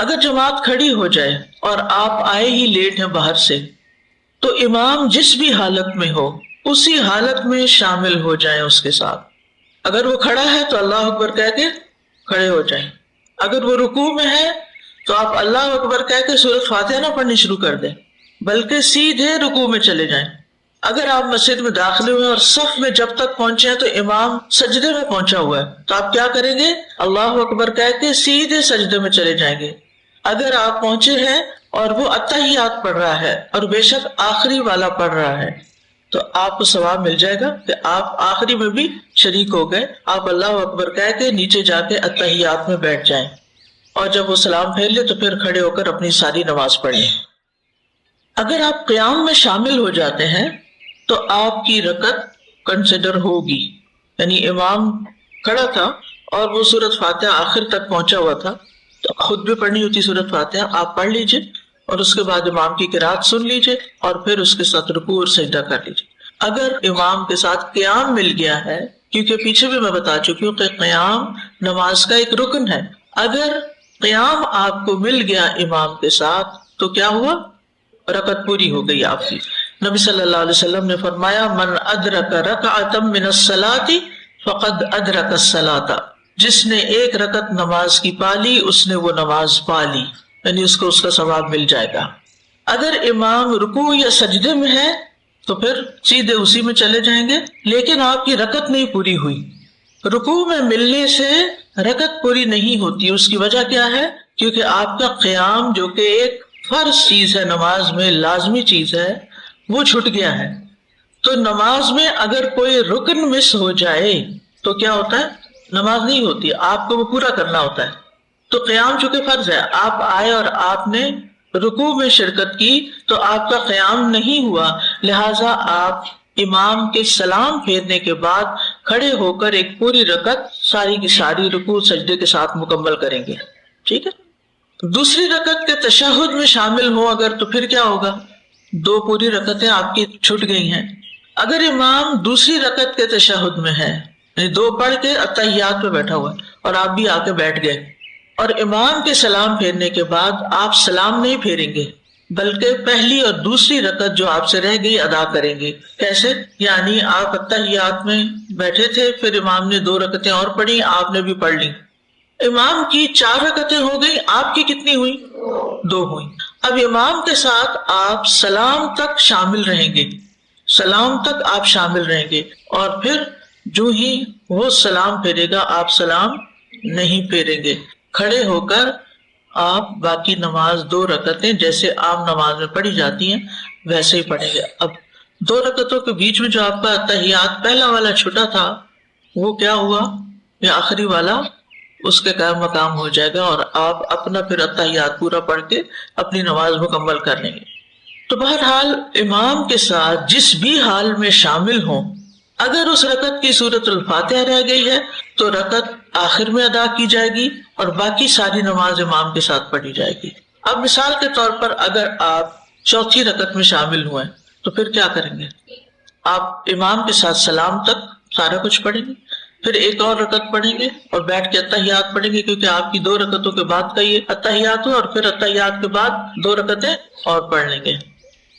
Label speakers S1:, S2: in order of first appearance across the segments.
S1: اگر جماعت کھڑی ہو جائے اور آپ آئے ہی لیٹ ہیں باہر سے تو امام جس بھی حالت میں ہو اسی حالت میں شامل ہو جائیں اس کے ساتھ. اگر وہ کھڑا ہے تو اللہ اکبر کہہ کے کھڑے ہو جائیں. اگر وہ رکوع میں ہے تو آپ اللہ اکبر کہہ کے سورۃ فاتحہ نہ پڑھنی شروع کر دیں بلکہ سیدھے رکوع میں چلے جائیں. اگر آپ مسجد میں داخل ہوئے اور صف میں جب تک پہنچے ہیں تو امام سجدے میں پہنچا ہوا ہے تو آپ کیا کریں گے؟ اللہ اکبر کہہ کے سیدھے سجدے میں چلے جائیں گے. اگر آپ پہنچے ہیں اور وہ اتحیات پڑھ رہا ہے اور بے شک آخری والا پڑھ رہا ہے تو آپ کو ثواب مل جائے گا کہ آپ آخری میں بھی شریک ہو گئے. آپ اللہ اکبر کہہ کے نیچے جا کے اتحیات میں بیٹھ جائیں اور جب وہ سلام پھیر لے تو پھر کھڑے ہو کر اپنی ساری نماز پڑھ لیں. اگر آپ قیام میں شامل ہو جاتے ہیں تو آپ کی رکعت کنسیڈر ہوگی. یعنی امام کھڑا تھا اور وہ سورۃ فاتحہ آخر تک پہنچا ہوا تھا تو خود بھی پڑھنی ہوتی سورۃ فاتحہ، آپ پڑھ لیجئے اور اس کے بعد امام کی قرات سن لیجئے اور پھر اس کے ساتھ رکوع اور سجدہ کر لیجئے. اگر امام کے ساتھ قیام مل گیا ہے، کیونکہ پیچھے بھی میں بتا چکی ہوں کہ قیام نماز کا ایک رکن ہے، اگر قیام آپ کو مل گیا امام کے ساتھ تو کیا ہوا؟ رکعت پوری ہو گئی آپ کی. نبی صلی اللہ علیہ وسلم نے فرمایا من ادرک رکعۃ من الصلاۃ فقد ادرک الصلاۃ، جس نے ایک رکعت نماز کی پالی اس نے وہ نماز پالی، یعنی اس کو اس کا ثواب مل جائے گا. اگر امام رکوع یا سجدے میں ہے تو پھر سیدھے اسی میں چلے جائیں گے، لیکن آپ کی رکعت نہیں پوری ہوئی. رکوع میں ملنے سے رکعت پوری نہیں ہوتی. اس کی وجہ کیا ہے؟ کیونکہ آپ کا قیام جو کہ ایک فرض چیز ہے، نماز میں لازمی چیز ہے، وہ چھٹ گیا ہے. تو نماز میں اگر کوئی رکن مس ہو جائے تو کیا ہوتا ہے؟ نماز نہیں ہوتی، آپ کو وہ پورا کرنا ہوتا ہے. تو قیام چونکہ فرض ہے، آپ آئے اور آپ نے رکوع میں شرکت کی تو آپ کا قیام نہیں ہوا، لہٰذا آپ امام کے سلام پھیرنے کے بعد کھڑے ہو کر ایک پوری رکعت ساری کی ساری رکوع سجدے کے ساتھ مکمل کریں گے. ٹھیک ہے؟ دوسری رکعت کے تشہد میں شامل ہو اگر تو پھر کیا ہوگا؟ دو پوری رکعتیں آپ کی چھٹ گئی ہیں. اگر امام دوسری رکعت کے تشہد میں ہے، یعنی دو پڑھ کے اتحیات میں بیٹھا ہوا ہے اور آپ بھی آ کے بیٹھ گئے اور امام کے سلام پھیرنے کے بعد آپ سلام نہیں پھیریں گے بلکہ پہلی اور دوسری رکعت جو آپ سے رہ گئی ادا کریں گے. کیسے؟ یعنی آپ اتحیات میں بیٹھے تھے، پھر امام نے دو رکعتیں اور پڑھی، آپ نے بھی پڑھ لی. امام کی 4 رکعتیں ہو گئی، آپ کی کتنی ہوئی؟ 2 ہوئی. اب امام کے ساتھ آپ سلام تک شامل رہیں گے، سلام تک آپ شامل رہیں گے اور پھر جو ہی وہ سلام پھیرے گا آپ سلام نہیں پھیریں گے. کھڑے ہو کر آپ باقی نماز 2 رکعتیں جیسے عام نماز میں پڑھی جاتی ہیں ویسے ہی پڑھیں گے. اب 2 رکعتوں کے بیچ میں جو آپ کا تحیات پہلا والا چھٹا تھا وہ کیا ہوا؟ یا آخری والا اس کے قائم مقام ہو جائے گا اور آپ اپنا پھر اتحیات پورا پڑھ کے اپنی نماز مکمل کر لیں گے. تو بہرحال امام کے ساتھ جس بھی حال میں شامل ہوں، اگر اس رکعت کی سورۃ الفاتحہ رہ گئی ہے تو رکعت آخر میں ادا کی جائے گی اور باقی ساری نماز امام کے ساتھ پڑھی جائے گی. اب مثال کے طور پر اگر آپ چوتھی رکعت میں شامل ہوئے تو پھر کیا کریں گے؟ آپ امام کے ساتھ سلام تک سارا کچھ پڑھیں گے، پھر ایک اور رکعت پڑھیں گے اور بیٹھ کے اتحیات پڑھیں گے، کیونکہ آپ کی 2 رکعتوں کے بعد کا یہ اتحیات ہو اور پھر اتحیات کے بعد 2 رکعتیں اور پڑھ لیں گے.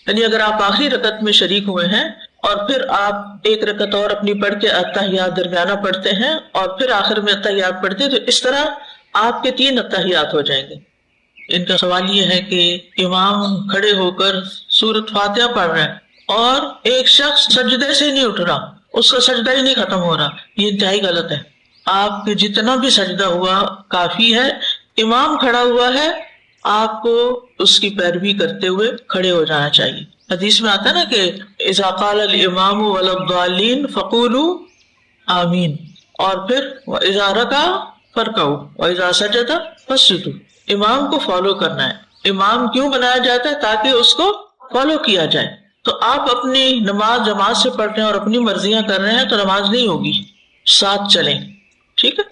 S1: یعنی اگر آپ آخری رکعت میں شریک ہوئے ہیں اور پھر آپ ایک رکعت اور اپنی پڑھ کے اتحیات درمیانہ پڑھتے ہیں اور پھر آخر میں اتحیات پڑھتے ہیں تو اس طرح آپ کے 3 اتحیات ہو جائیں گے. ان کا سوال یہ ہے کہ امام کھڑے ہو کر سورۃ فاتحہ پڑھ رہا ہے اور ایک شخص سجدے سے نہیں اٹھ رہا، اس کا سجدہ ہی نہیں ختم ہو رہا. یہ انتہائی غلط ہے. آپ کے جتنا بھی سجدہ ہوا کافی ہے. امام کھڑا ہوا ہے، آپ کو اس کی پیروی کرتے ہوئے کھڑے ہو جانا چاہیے. حدیث میں آتا ہے نا کہ اذا قال الامام ولا الضالین فقولوا آمین، اور پھر واذا رکع فرکعوا واذا سجد فاسجدوا. امام کو فالو کرنا ہے. امام کیوں بنایا جاتا ہے؟ تاکہ اس کو فالو کیا جائے. تو آپ اپنی نماز جماعت سے پڑھ رہے ہیں اور اپنی مرضیاں کر رہے ہیں تو نماز نہیں ہوگی. ساتھ چلیں. ٹھیک ہے.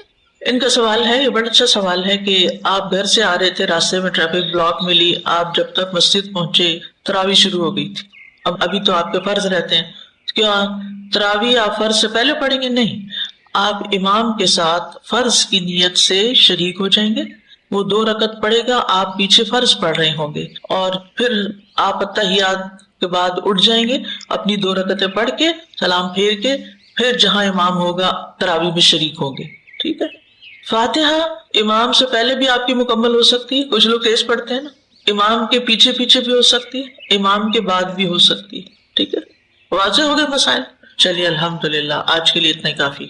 S1: ان کا سوال ہے، یہ بڑا اچھا سوال ہے کہ آپ گھر سے آ رہے تھے، راستے میں ٹریفک بلاک ملی، آپ جب تک مسجد پہنچے تراویح شروع ہو گئی تھی. ابھی تو آپ کے فرض رہتے ہیں، کیا تراویح آپ فرض سے پہلے پڑھیں گے؟ نہیں، آپ امام کے ساتھ فرض کی نیت سے شریک ہو جائیں گے. وہ 2 رکعت پڑھے گا، آپ پیچھے فرض پڑھ رہے ہوں گے، اور پھر آپ اتحیات کے بعد اٹھ جائیں گے، اپنی 2 رکعتیں پڑھ کے سلام پھیر کے پھر جہاں امام ہوگا تراویح میں شریک ہوں گے. ٹھیک ہے. فاتحہ امام سے پہلے بھی آپ کی مکمل ہو سکتی ہے، کچھ لوگ تیز پڑھتے ہیں نا، امام کے پیچھے پیچھے بھی ہو سکتی ہے، امام کے بعد بھی ہو سکتی ہے. ٹھیک ہے. واضح ہو گئے مسائل. چلیے الحمدللہ، آج کے لیے اتنا ہی کافی.